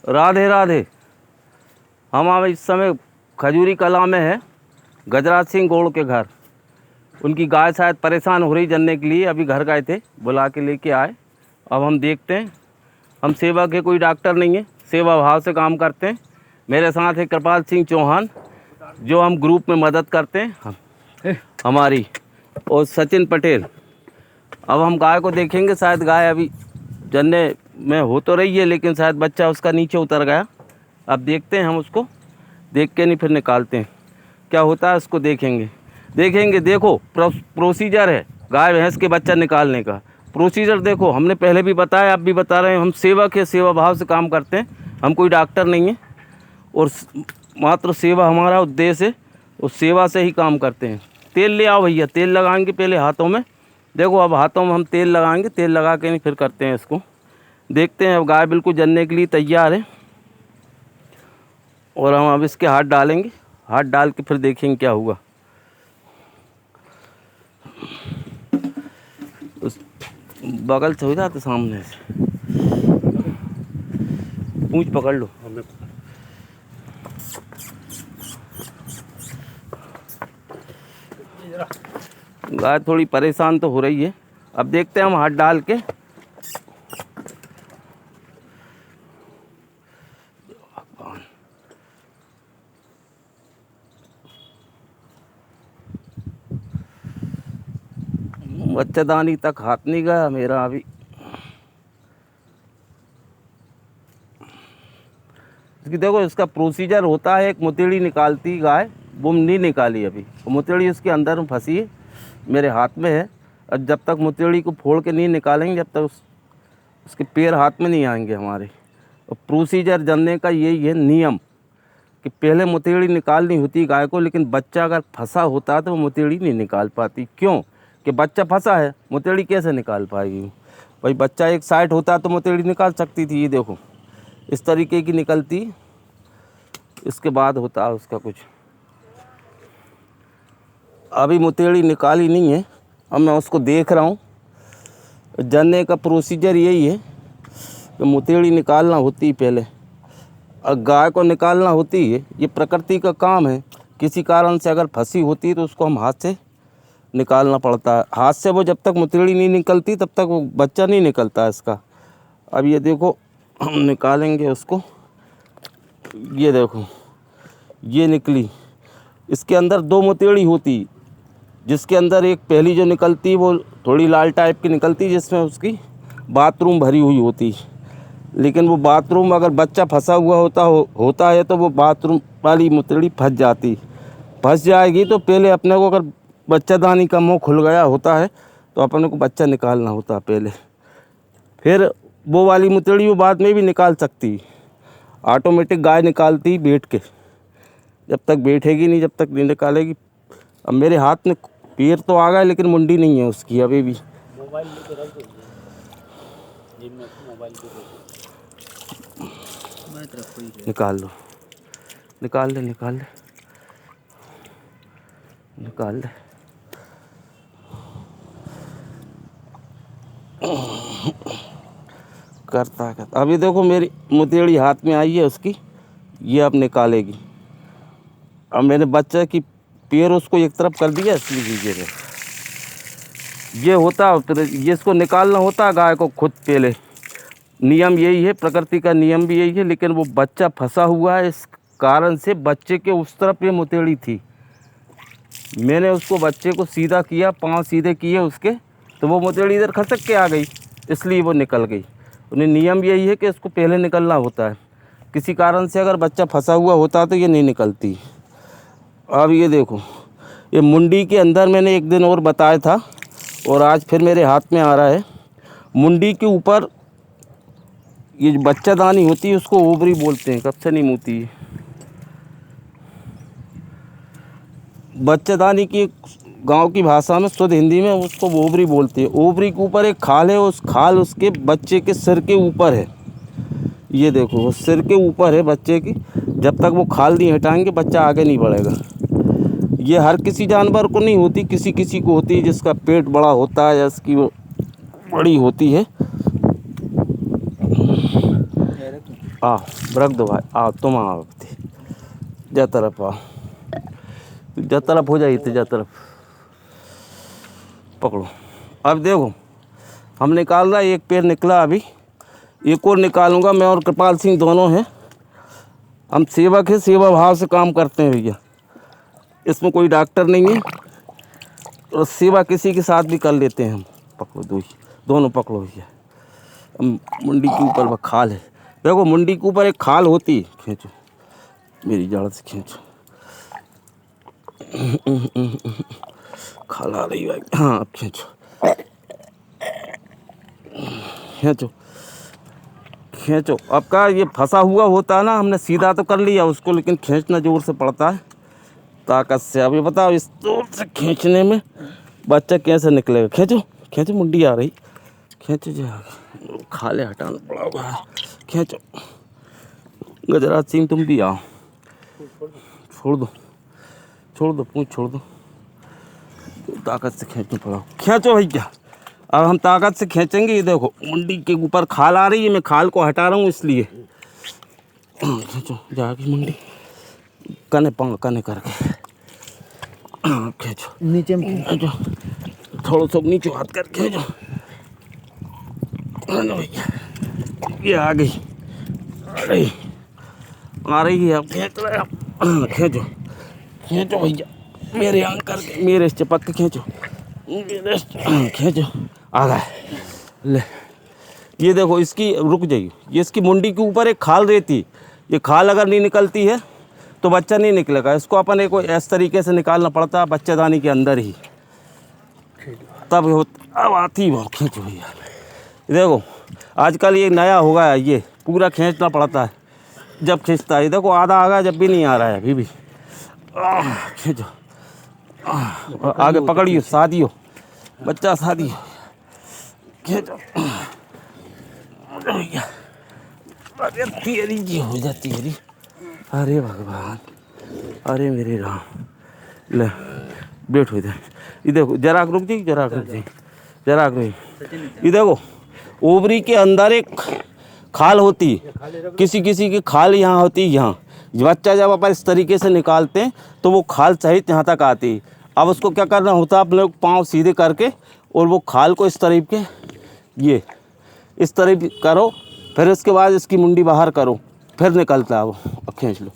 राधे राधे। हम अब इस समय खजूरी कला में है, गजराज सिंह गौड़ के घर। उनकी गाय शायद परेशान हो रही जनने के लिए, अभी घर गए थे, बुला के लेके आए। अब हम देखते हैं। हम सेवा के कोई डॉक्टर नहीं है, सेवा भाव से काम करते हैं। मेरे साथ है कृपाल सिंह चौहान, जो हम ग्रुप में मदद करते हैं हमारी, और सचिन पटेल। अब हम गाय को देखेंगे। शायद गाय अभी जनने में हो तो रही है, लेकिन शायद बच्चा उसका नीचे उतर गया। अब देखते हैं, हम उसको देख के नहीं फिर निकालते हैं। क्या होता है उसको देखेंगे। देखो प्रोसीजर है गाय भैंस के बच्चा निकालने का। प्रोसीजर देखो, हमने पहले भी बताया, अब भी बता रहे हैं। हम सेवा भाव से काम करते हैं। हम कोई डॉक्टर नहीं है, और मात्र सेवा हमारा उद्देश्य है, उस सेवा से ही काम करते हैं। तेल ले आओ भैया, तेल लगाएंगे पहले हाथों में। देखो अब हाथों में हम तेल लगाएंगे, तेल लगा के नहीं फिर करते हैं इसको। देखते हैं। अब गाय बिल्कुल जनने के लिए तैयार है, और हम अब इसके हाथ डालेंगे। हाथ डाल के फिर देखेंगे क्या हुआ। उस बगल से हो जाते सामने से, पूंछ पकड़ लो। गाय थोड़ी परेशान तो हो रही है। अब देखते हैं हम हाथ डाल के। बच्चेदानी तक हाथ नहीं गया मेरा अभी। इसकी देखो, इसका प्रोसीजर होता है। एक मुतेड़ी निकालती गाय, वो नहीं निकाली अभी। मुतेड़ी उसके अंदर में फंसी है, मेरे हाथ में है। और जब तक मुतेड़ी को फोड़ के नहीं निकालेंगे, जब तक उसके पैर हाथ में नहीं आएंगे हमारे। और प्रोसीजर जानने का यही है नियम, कि पहले मुतेड़ी निकालनी होती गाय को, लेकिन बच्चा अगर फंसा होता है तो वो मुतेड़ी नहीं निकाल पाती। क्यों? कि बच्चा फंसा है, मुतेड़ी कैसे निकाल पाएगी भाई। बच्चा एक साइड होता तो मुतेड़ी निकाल सकती थी। ये देखो इस तरीके की निकलती, इसके बाद होता है उसका कुछ। अभी मुतेड़ी निकाली नहीं है, अब मैं उसको देख रहा हूँ। जानने का प्रोसीजर यही है कि मुतेड़ी निकालना होती है पहले, और गाय को निकालना होती है। ये प्रकृति का काम है। किसी कारण से अगर फंसी होती है तो उसको हम हाथ से निकालना पड़ता है। हाथ से वो जब तक मुतेड़ी नहीं निकलती तब तक वो बच्चा नहीं निकलता इसका। अब ये देखो, हम निकालेंगे उसको। ये देखो, ये निकली। इसके अंदर दो मुतेड़ी होती, जिसके अंदर एक पहली जो निकलती वो थोड़ी लाल टाइप की निकलती, जिसमें उसकी बाथरूम भरी हुई होती। लेकिन वो बाथरूम अगर बच्चा फंसा हुआ होता है तो वो बाथरूम वाली मुतेड़ी फंस जाएगी। तो पहले अपने को, अगर बच्चादानी का मुंह खुल गया होता है तो अपने को बच्चा निकालना होता है पहले। फिर वो वाली मुतेड़ी वो बाद में भी निकाल सकती, ऑटोमेटिक गाय निकालती बैठ के। जब तक बैठेगी नहीं, जब तक नहीं निकालेगी। अब मेरे हाथ में पैर तो आ गया, लेकिन मुंडी नहीं है उसकी अभी भी। मोबाइल लेके रख दो, जेब में मोबाइल पे निकाल लो। निकाल ले करता। अभी देखो मेरी मुतेड़ी हाथ में आई है उसकी, ये अब निकालेगी। अब मैंने बच्चे की पैर उसको एक तरफ कर दिया, इसलिए ये होता। फिर ये इसको निकालना होता है गाय को खुद पहले। नियम यही है, प्रकृति का नियम भी यही है। लेकिन वो बच्चा फंसा हुआ है, इस कारण से बच्चे के उस तरफ ये मुतेड़ी थी। मैंने उसको बच्चे को सीधा किया, पाँव सीधे किए उसके, तो वो मुतेड़ी इधर खसक के आ गई, इसलिए वो निकल गई। उन्हें नियम यही है कि इसको पहले निकलना होता है। किसी कारण से अगर बच्चा फंसा हुआ होता तो ये नहीं निकलती। अब ये देखो, ये मुंडी के अंदर मैंने एक दिन और बताया था, और आज फिर मेरे हाथ में आ रहा है। मुंडी के ऊपर ये जो बच्चादानी होती है उसको ओवरी बोलते हैं। कब से नहीं मुती है बच्चादानी की, गांव की भाषा में, शुद्ध हिंदी में उसको ओवरी बोलते हैं। ओवरी के ऊपर एक खाल है, उस खाल उसके बच्चे के सिर के ऊपर है। ये देखो, वो सिर के ऊपर है बच्चे की। जब तक वो खाल नहीं हटाएंगे बच्चा आगे नहीं बढ़ेगा। ये हर किसी जानवर को नहीं होती, किसी किसी को होती है, जिसका पेट बड़ा होता है या इसकी वो बड़ी होती है। आओ रख दो भाई, आओ तुम आओ, जा तरफ आओ, जा तरफ हो जाइए, जा तरफ पकड़ो। अब देखो हम निकाल रहा, एक पैर निकला, अभी एक और निकालूंगा। मैं और कृपाल सिंह दोनों हैं, हम सेवक हैं, सेवा भाव से काम करते हैं भैया। इसमें कोई डॉक्टर नहीं है, और सेवा किसी के साथ भी कर लेते हैं हम। पकड़ो दोनों पकड़ो भैया। मुंडी के ऊपर वह खाल है, देखो मुंडी के ऊपर एक खाल होती है, खींचो मेरी जड़ से खींचो। खाल आ रही भाई, हाँ अब खींचो खींचो खींचो। अब का ये फंसा हुआ होता है ना, हमने सीधा तो कर लिया उसको, लेकिन खींचना जोर से पड़ता है, ताकत से। अब ये बताओ इस जोर से खींचने में बच्चा कैसे निकलेगा? खींचो खींचो, मुंडी आ रही, खींचो जा, खाले हटाना पड़ा होगा, खींचो। गजराज सिंह तुम भी आओ, छोड़ दो पूंछ छोड़ दो, ताकत से खींचना पड़ा, खींचो भैया। अब हम ताकत से खींचेंगे। ये देखो मुंडी के ऊपर खाल आ रही है, मैं खाल को हटा रहा हूँ इसलिए। खींचो जाके मुंडी कने करके खींचो, नीचे में खींचो, थोड़ा सा नीचे हाथ कर खींचो भैया। ये आ गई आ रही है, अब खींच रहे हैं, खींचो भैया, मेरे आंग करके, मेरे से चिपक के खींचो, खींचो, आ गए ले। ये देखो इसकी, रुक जाइए, ये इसकी मुंडी के ऊपर एक खाल रहती, ये खाल अगर नहीं निकलती है तो बच्चा नहीं निकलेगा। इसको अपन एक इस तरीके से निकालना पड़ता है बच्चेदानी के अंदर ही, तब अब आती है। खींचो भैया, देखो आजकल ये नया हो गया, ये पूरा खींचना पड़ता है जब खींचता है। देखो आधा आ गया, जब भी नहीं आ रहा है अभी भी। खींचो, आगे पकड़ियो, शादी हो बच्चा, शादी हो, खींचो भैया। अरे तेरी जी हो जाती है, अरे भगवान, अरे मेरे राम, ले बैठो इधर। ये देखो जरा रुक जाइए, जरा रुक जाइए। ये देखो ओवरी के अंदर एक खाल होती है, किसी की खाल यहाँ होती है, यहाँ बच्चा जब अपन इस तरीके से निकालते हैं तो वो खाल सहित यहाँ तक आती है। अब उसको क्या करना होता है, अपने पाँव सीधे करके और वो खाल को इस तरीके, ये इस तरह करो, फिर इसके बाद इसकी मुंडी बाहर करो, फिर निकलता है वो। अब खींच लो,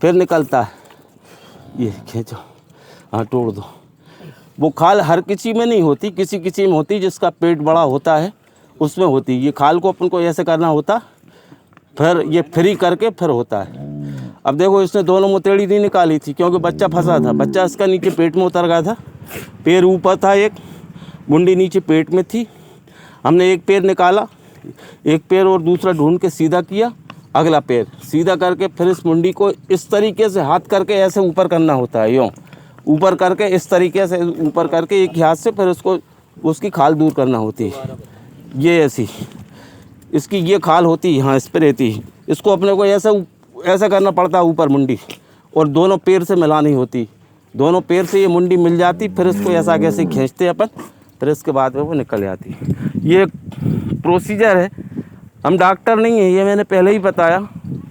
फिर निकलता है, ये खींचो, हाँ तोड़ दो। वो खाल हर किसी में नहीं होती, किसी में होती, जिसका पेट बड़ा होता है उसमें होती। ये खाल को अपन को ऐसे करना होता, फिर ये फ्री करके फिर होता है। अब देखो इसने दोनों मुतेड़ी नहीं निकाली थी, क्योंकि बच्चा फंसा था, बच्चा इसका नीचे पेट में उतर गया था, पैर ऊपर था, एक मुंडी नीचे पेट में थी। हमने एक पैर निकाला, एक पैर और दूसरा ढूंढ के सीधा किया, अगला पैर सीधा करके फिर इस मुंडी को इस तरीके से हाथ करके ऐसे ऊपर करना होता है, यूँ ऊपर करके इस तरीके से ऊपर करके एक हाथ से फिर उसको, उसकी खाल दूर करना होती है। ये ऐसी इसकी ये खाल होती है, यहाँ इस पर रहती है, इसको अपने को ऐसा करना पड़ता है ऊपर मुंडी, और दोनों पैर से मिलानी होती, दोनों पैर से ये मुंडी मिल जाती, फिर इसको ऐसा कैसे खींचते अपन, फिर इसके बाद में वो निकल जाती। ये प्रोसीजर है, हम डॉक्टर नहीं हैं, ये मैंने पहले ही बताया,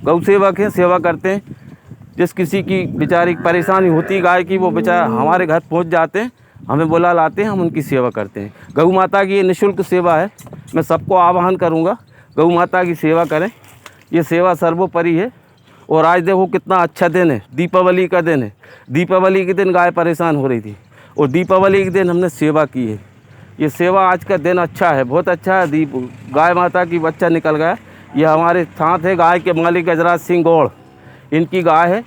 गौ सेवक हैं, सेवा करते हैं। जिस किसी की बेचारी परेशानी होती गाय की, वो बेचारा हमारे घर पहुंच जाते हैं, हमें बुला लाते हैं, हम उनकी सेवा करते हैं। गौ माता की ये निःशुल्क सेवा है, मैं सबको आह्वान करूंगा गौ माता की सेवा करें, ये सेवा सर्वोपरि है। और आज देखो कितना अच्छा दिन है, दीपावली का दिन है। दीपावली के दिन गाय परेशान हो रही थी, और दीपावली के दिन हमने सेवा की है। ये सेवा आज का दिन अच्छा है, बहुत अच्छा है। गाय माता की बच्चा निकल गया, ये हमारे साथ है गाय के मालिक गजराज सिंह गौड़, इनकी गाय है,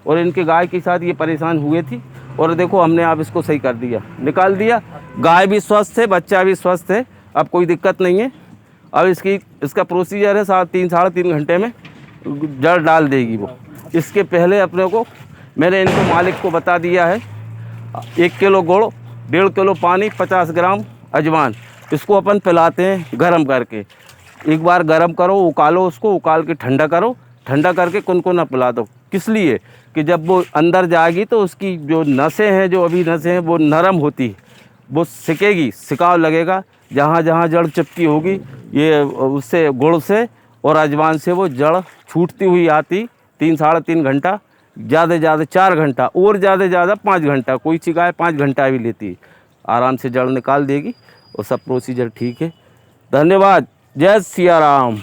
और इनकी गाय के साथ ये परेशान हुए थी, और देखो हमने आप इसको सही कर दिया, निकाल दिया। गाय भी स्वस्थ है, बच्चा भी स्वस्थ है, अब कोई दिक्कत नहीं है। अब इसका प्रोसीजर है, साढ़े तीन घंटे में जड़ डाल देगी वो। इसके पहले अपने को मैंने इनको मालिक को बता दिया है, 1 किलो गुड़, 1.5 किलो पानी, 50 ग्राम अजवान, इसको अपन पिलाते हैं गरम करके। एक बार गरम करो, उकालो, उसको उकाल के ठंडा करो, ठंडा करके कुनकुना पिला दो। किस लिए कि जब वो अंदर जाएगी तो उसकी जो नसें हैं, जो अभी नसें हैं वो नरम होती, वो सिकेगी, सिकाव लगेगा, जहाँ जहाँ जड़ चिपकी होगी ये उससे गुड़ से और अजवाइन से वो जड़ छूटती हुई आती 3 साढ़े 3 घंटा, ज़्यादा से ज़्यादा 4 घंटा और ज़्यादा से ज़्यादा 5 घंटा, कोई सी गाय 5 घंटा भी लेती है, आराम से जड़ निकाल देगी और सब प्रोसीजर ठीक है। धन्यवाद। जय सिया राम।